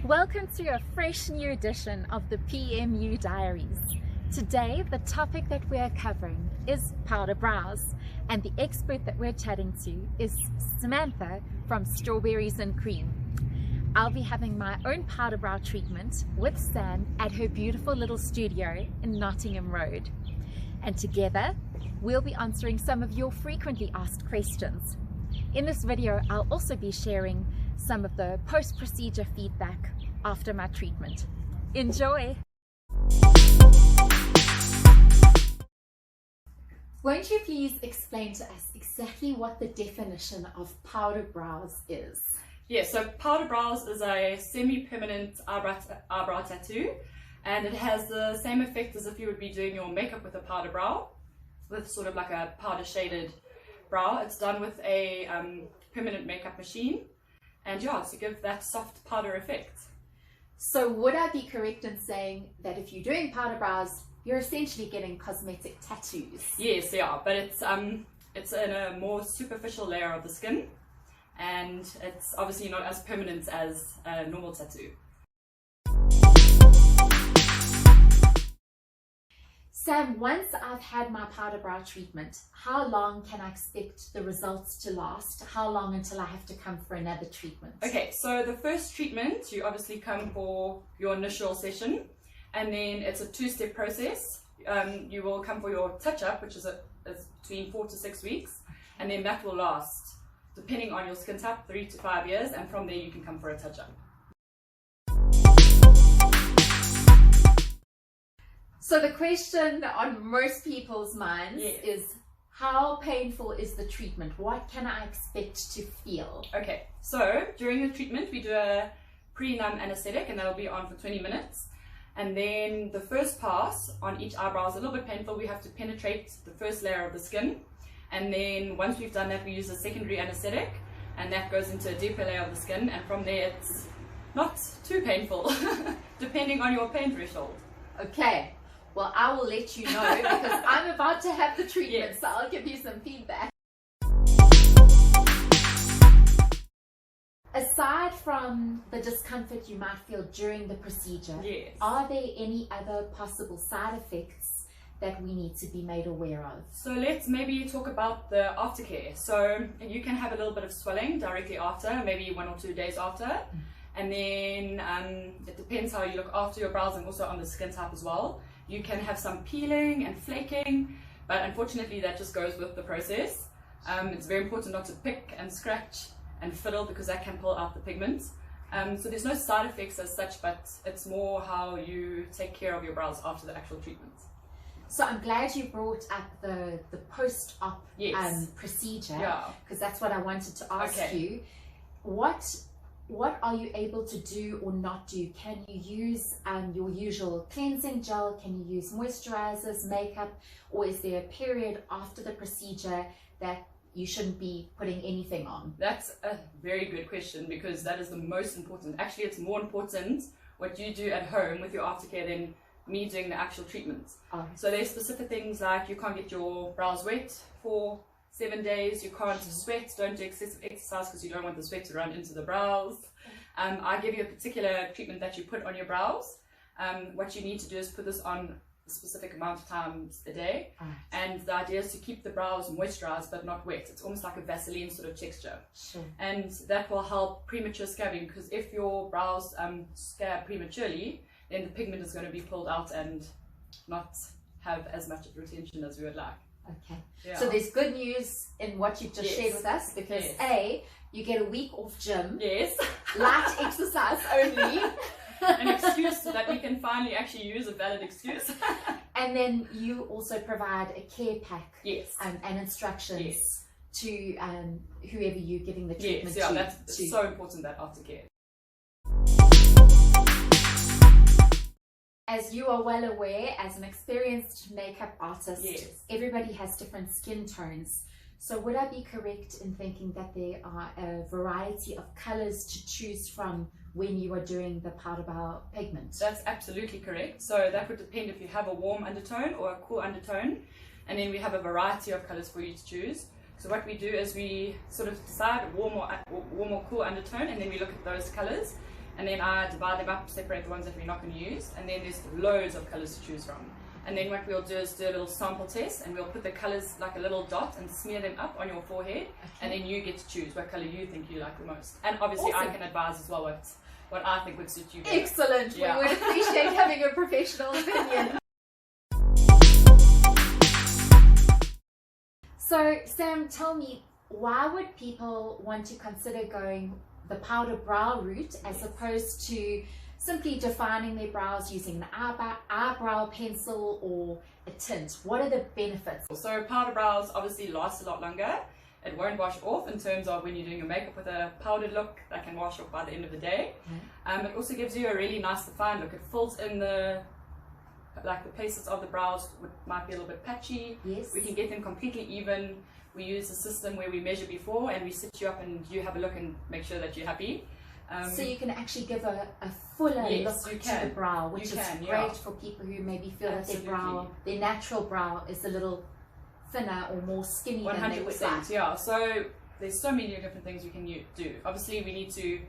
Welcome to a fresh new edition of the PMU Diaries. Today, the topic that we're covering is powder brows, and the expert that we're chatting to is Samantha from Strawberries and Cream. I'll be having my own powder brow treatment with Sam at her beautiful little studio in Nottingham Road. And together, we'll be answering some of your frequently asked questions. In this video, I'll also be sharing some of the post-procedure feedback after my treatment. Enjoy! Won't you please explain to us exactly what the definition of powder brows is? Yeah, so powder brows is a semi-permanent eyebrow tattoo, and it has the same effect as if you would be doing your makeup with a powder brow, with sort of like a powder shaded brow. It's done with a permanent makeup machine, and yeah, to give that soft powder effect. So would I be correct in saying that if you're doing powder brows, you're essentially getting cosmetic tattoos? Yes, yeah, but it's in a more superficial layer of the skin, and it's obviously not as permanent as a normal tattoo. Sam, once I've had my powder brow treatment, how long can I expect the results to last? How long until I have to come for another treatment? Okay, so the first treatment, you obviously come for your initial session, and then it's a two-step process. You will come for your touch-up, which is between 4 to 6 weeks, and then that will last, depending on your skin type, 3 to 5 years, and from there you can come for a touch-up. So the question on most people's minds is, how painful is the treatment? What can I expect to feel? Okay, so during the treatment we do a pre-numb anesthetic, and that'll be on for 20 minutes. And then the first pass on each eyebrow is a little bit painful. We have to penetrate the first layer of the skin. And then once we've done that, we use a secondary anesthetic, and that goes into a deeper layer of the skin. And from there, it's not too painful, depending on your pain threshold. Okay. Well, I will let you know because I'm about to have the treatment, so I'll give you some feedback. Aside from the discomfort you might feel during the procedure, are there any other possible side effects that we need to be made aware of? So let's maybe talk about the aftercare. So you can have a little bit of swelling directly after, maybe 1 or 2 days after. And then it depends how you look after your brows and also on the skin type as well. You can have some peeling and flaking, but unfortunately that just goes with the process. It's very important not to pick and scratch and fiddle because that can pull out the pigment. So there's no side effects as such, but it's more how you take care of your brows after the actual treatment. So I'm glad you brought up the post-op procedure, because that's what I wanted to ask you. What are you able to do or not do? Can you use your usual cleansing gel? Can you use moisturizers, makeup, or is there a period after the procedure that you shouldn't be putting anything on? That's a very good question, because that is the most important. Actually, it's more important what you do at home with your aftercare than me doing the actual treatment. So there's specific things like you can't get your brows wet for 7 days, you can't sweat, don't do excessive exercise because you don't want the sweat to run into the brows. I give you a particular treatment that you put on your brows. What you need to do is put this on a specific amount of times a day, and the idea is to keep the brows moisturized but not wet. It's almost like a Vaseline sort of texture. And that will help premature scabbing, because if your brows scab prematurely, then the pigment is going to be pulled out and not have as much retention as we would like. Okay, so there's good news in what you've just shared with us, because A, you get a week off gym, light exercise only, an excuse so that we can finally actually use a valid excuse. And then you also provide a care pack and instructions to whoever you're giving the treatment to. That's so important, that aftercare. As you are well aware, as an experienced makeup artist, everybody has different skin tones. So would I be correct in thinking that there are a variety of colors to choose from when you are doing the powder brow pigment? That's absolutely correct. So that would depend if you have a warm undertone or a cool undertone. And then we have a variety of colors for you to choose. So what we do is we sort of decide warm or cool undertone, and then we look at those colors. and then I divide them up, separate the ones that we're not going to use, and then there's loads of colors to choose from. And then what we'll do is do a little sample test, and we'll put the colors like a little dot and smear them up on your forehead, and then you get to choose what color you think you like the most. And obviously I can advise as well what I think would suit you better. Excellent. Yeah. We would appreciate having a professional opinion. So Sam, tell me, why would people want to consider going the powder brow route as opposed to simply defining their brows using an eyebrow pencil or a tint? What are the benefits? So powder brows obviously last a lot longer. It won't wash off in terms of when you're doing your makeup with a powdered look, that can wash off by the end of the day. It also gives you a really nice defined look. It fills in the places of the brows might be a little bit patchy. Yes. We can get them completely even. We use a system where we measure before and we sit you up and you have a look and make sure that you're happy. So you can actually give a fuller look to the brow, which is great for people who maybe feel that their natural brow is a little thinner or more skinny 100%, than they would like. Yeah. So there's so many different things we can do. Obviously we need to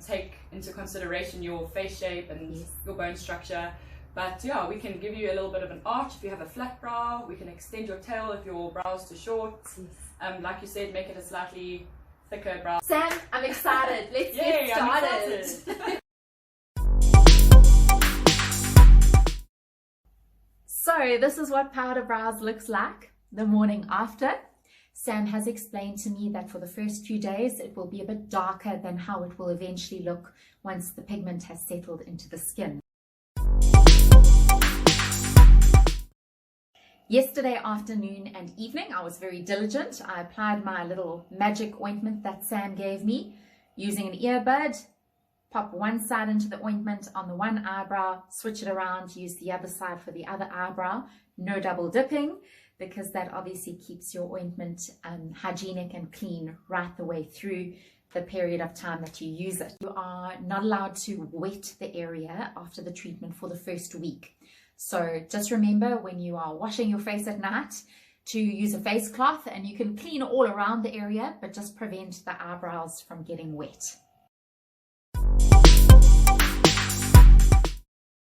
take into consideration your face shape and your bone structure. But yeah, we can give you a little bit of an arch if you have a flat brow. We can extend your tail if your brow is too short. Like you said, make it a slightly thicker brow. Sam, I'm excited. Let's get started. So this is what powder brows looks like the morning after. Sam has explained to me that for the first few days it will be a bit darker than how it will eventually look once the pigment has settled into the skin. Yesterday afternoon and evening, I was very diligent. I applied my little magic ointment that Sam gave me using an earbud. Pop one side into the ointment on the one eyebrow, switch it around, use the other side for the other eyebrow. No double dipping, because that obviously keeps your ointment hygienic and clean right the way through the period of time that you use it. You are not allowed to wet the area after the treatment for the first week. So just remember when you are washing your face at night to use a face cloth, and you can clean all around the area, but just prevent the eyebrows from getting wet.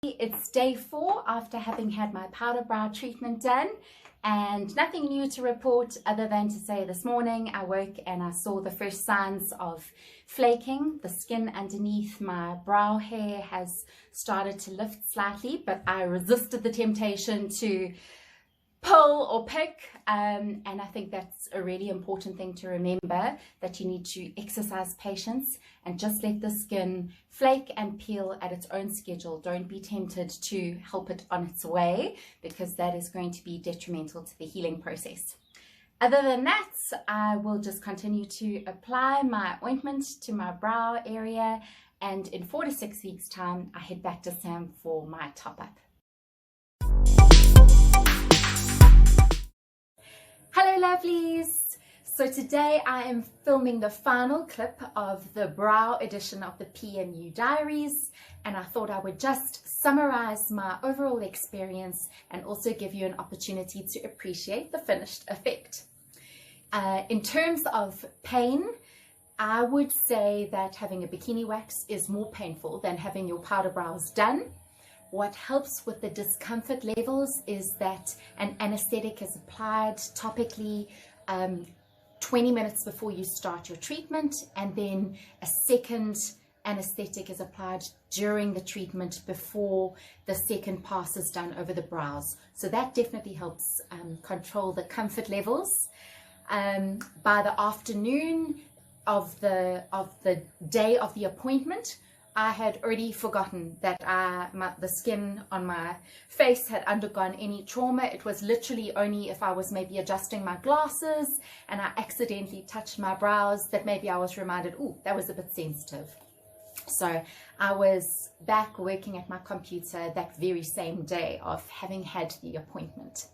It's day 4 after having had my powder brow treatment done, and nothing new to report other than to say this morning I woke and I saw the first signs of flaking. The skin underneath my brow hair has started to lift slightly, but I resisted the temptation to pull or pick, and I think that's a really important thing to remember, that you need to exercise patience and just let the skin flake and peel at its own schedule. Don't be tempted to help it on its way, because that is going to be detrimental to the healing process. Other than that, I will just continue to apply my ointment to my brow area, and in 4 to 6 weeks time I head back to Sam for my top up. Hello lovelies! So today I am filming the final clip of the brow edition of the PMU Diaries, and I thought I would just summarize my overall experience and also give you an opportunity to appreciate the finished effect. In terms of pain, I would say that having a bikini wax is more painful than having your powder brows done. What helps with the discomfort levels is that an anesthetic is applied topically 20 minutes before you start your treatment, and then a second anesthetic is applied during the treatment before the second pass is done over the brows. So that definitely helps control the comfort levels. By the afternoon of the day of the appointment, I had already forgotten that the skin on my face had undergone any trauma. It was literally only if I was maybe adjusting my glasses and I accidentally touched my brows that maybe I was reminded, oh, that was a bit sensitive. So I was back working at my computer that very same day of having had the appointment.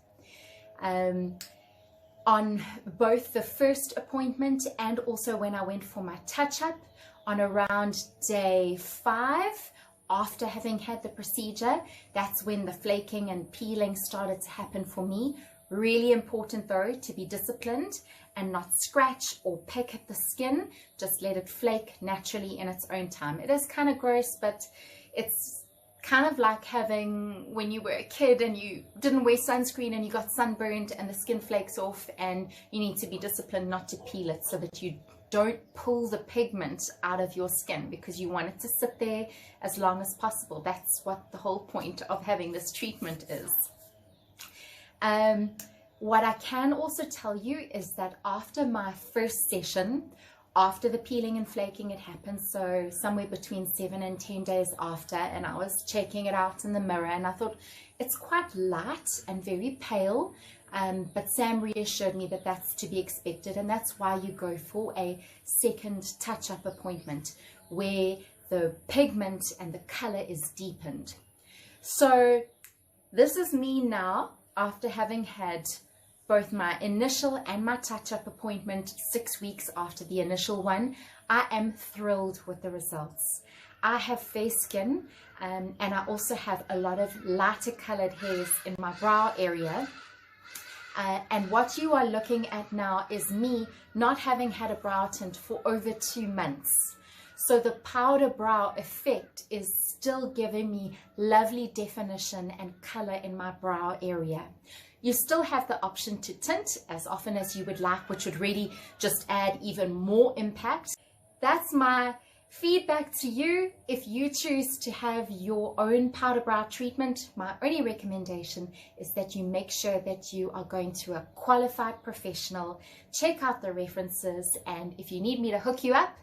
On both the first appointment and also when I went for my touch-up, on around day 5 after having had the procedure, that's when the flaking and peeling started to happen for me Really important though to be disciplined and not scratch or pick at the skin. Just let it flake naturally in its own time. It is kind of gross, but it's kind of like having when you were a kid and you didn't wear sunscreen and you got sunburned and the skin flakes off, and you need to be disciplined not to peel it so that you don't pull the pigment out of your skin, because you want it to sit there as long as possible. That's what the whole point of having this treatment is. What I can also tell you is that after my first session, after the peeling and flaking had happened, so somewhere between 7 and 10 days after, and I was checking it out in the mirror and I thought it's quite light and very pale, but Sam reassured me that that's to be expected, and that's why you go for a second touch-up appointment where the pigment and the color is deepened. So this is me now after having had both my initial and my touch-up appointment 6 weeks after the initial one. I am thrilled with the results. I have fair skin, and I also have a lot of lighter colored hairs in my brow area. And what you are looking at now is me not having had a brow tint for over 2 months. So the powder brow effect is still giving me lovely definition and color in my brow area. You still have the option to tint as often as you would like, which would really just add even more impact. That's my feedback to you. If you choose to have your own powder brow treatment, my only recommendation is that you make sure that you are going to a qualified professional, check out the references, and if you need me to hook you up,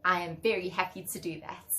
I am very happy to do that.